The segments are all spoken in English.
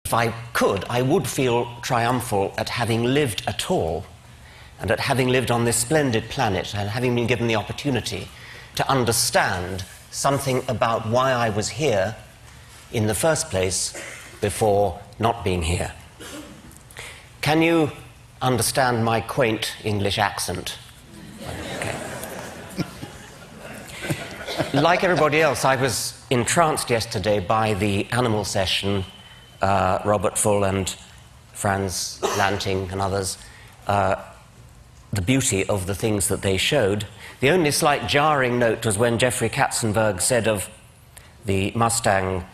If I could, I would feel triumphal at having lived at all, and at having lived on this splendid planet, and having been given the opportunity to understand something about why I was here in the first place before not being here. Can you understand my quaint English accent? Okay. Like everybody else, I was entranced yesterday by the animal session, Robert Full and Franz Lanting and others, the beauty of the things that they showed. The only slight jarring note was when Jeffrey Katzenberg said of the Mustang,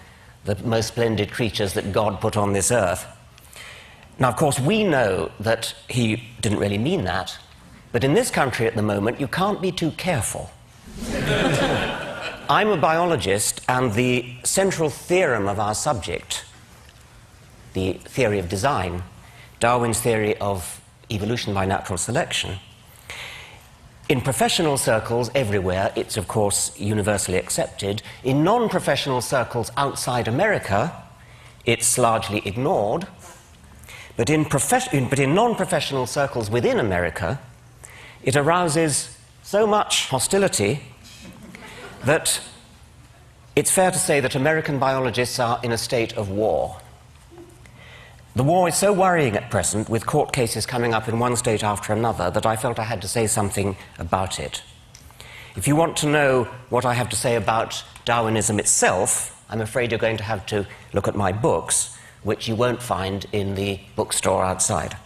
the most splendid creatures that God put on this earth. Now, of course, we know that he didn't really mean that, but in this country at the moment, you can't be too careful. I'm a biologist, and the central theorem of our subject, the theory of design, Darwin's theory of evolution by natural selection, in professional circles everywhere, it's of course universally accepted. In non-professional circles outside America, it's largely ignored. But in non-professional circles within America, it arouses so much hostility that it's fair to say that American biologists are in a state of war. The war is so worrying at present, with court cases coming up in one state after another, that I felt I had to say something about it. If you want to know what I have to say about Darwinism itself, I'm afraid you're going to have to look at my books, which you won't find in the bookstore outside.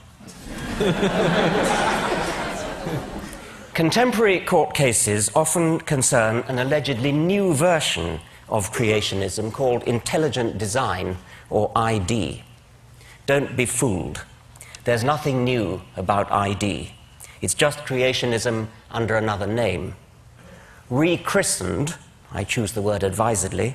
Contemporary court cases often concern an allegedly new version of creationism called intelligent design, or ID. Don't be fooled. There's nothing new about ID. It's just creationism under another name. Rechristened, I choose the word advisedly,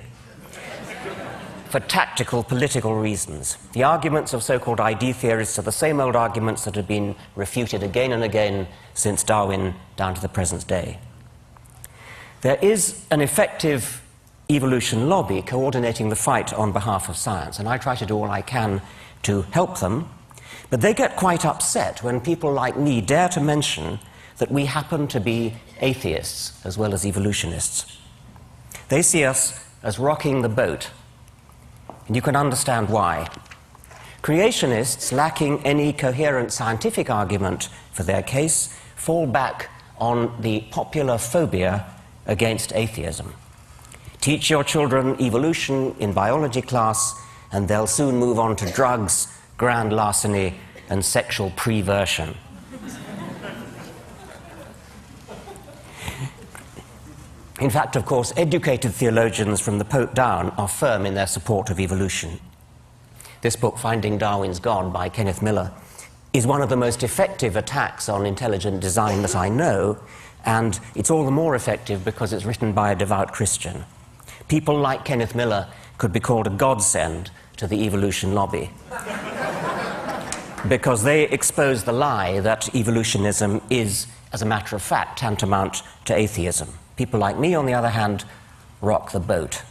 for tactical political reasons. The arguments of so-called ID theorists are the same old arguments that have been refuted again and again since Darwin down to the present day. There is an effective evolution lobby coordinating the fight on behalf of science, and I try to do all I can to help them, but they get quite upset when people like me dare to mention that we happen to be atheists as well as evolutionists. They see us as rocking the boat, and you can understand why. Creationists, lacking any coherent scientific argument for their case, fall back on the popular phobia against atheism. Teach your children evolution in biology class, and they'll soon move on to drugs, grand larceny, and sexual perversion. In fact, of course, educated theologians from the Pope down are firm in their support of evolution. This book, Finding Darwin's God, by Kenneth Miller, is one of the most effective attacks on intelligent design that I know, and it's all the more effective because it's written by a devout Christian. People like Kenneth Miller could be called a godsend to the evolution lobby, because they expose the lie that evolutionism is, as a matter of fact, tantamount to atheism. People like me, on the other hand, rock the boat.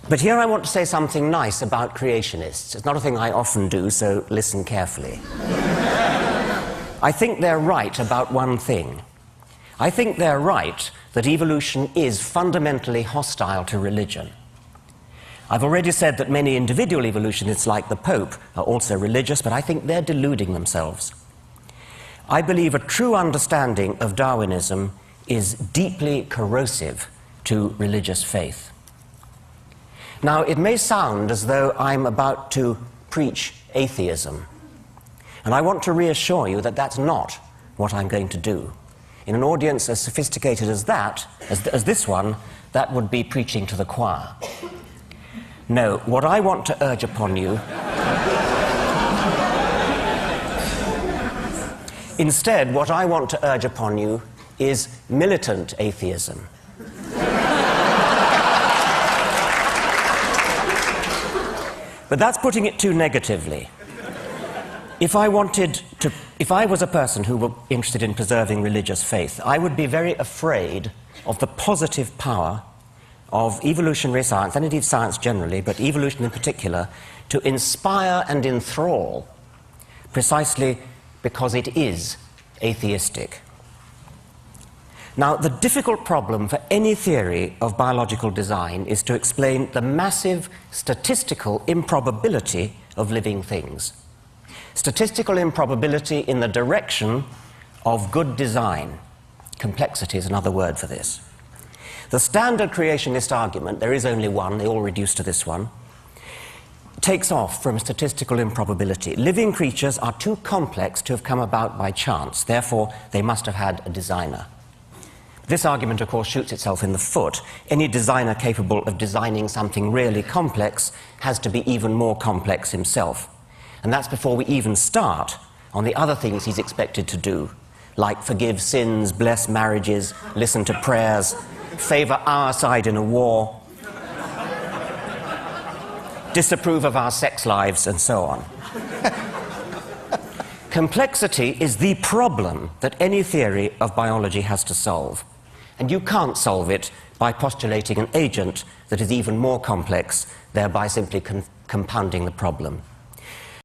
But here I want to say something nice about creationists. It's not a thing I often do, so listen carefully. I think they're right about one thing. I think they're right that evolution is fundamentally hostile to religion. I've already said that many individual evolutionists, like the Pope, are also religious, but I think they're deluding themselves. I believe a true understanding of Darwinism is deeply corrosive to religious faith. Now, it may sound as though I'm about to preach atheism, and I want to reassure you that that's not what I'm going to do. In an audience as sophisticated as that, as this one, that would be preaching to the choir. No, what I want to urge upon you... Instead, what I want to urge upon you is militant atheism. But that's putting it too negatively. If I was a person who were interested in preserving religious faith, I would be very afraid of the positive power of evolutionary science, and indeed science generally, but evolution in particular, to inspire and enthrall precisely because it is atheistic. Now, the difficult problem for any theory of biological design is to explain the massive statistical improbability of living things. Statistical improbability in the direction of good design. Complexity is another word for this. The standard creationist argument, there is only one, they all reduce to this one, takes off from statistical improbability. Living creatures are too complex to have come about by chance, therefore they must have had a designer. This argument, of course, shoots itself in the foot. Any designer capable of designing something really complex has to be even more complex himself. And that's before we even start on the other things he's expected to do, like forgive sins, bless marriages, listen to prayers, favor our side in a war, disapprove of our sex lives, and so on. Complexity is the problem that any theory of biology has to solve. And you can't solve it by postulating an agent that is even more complex, thereby simply compounding the problem.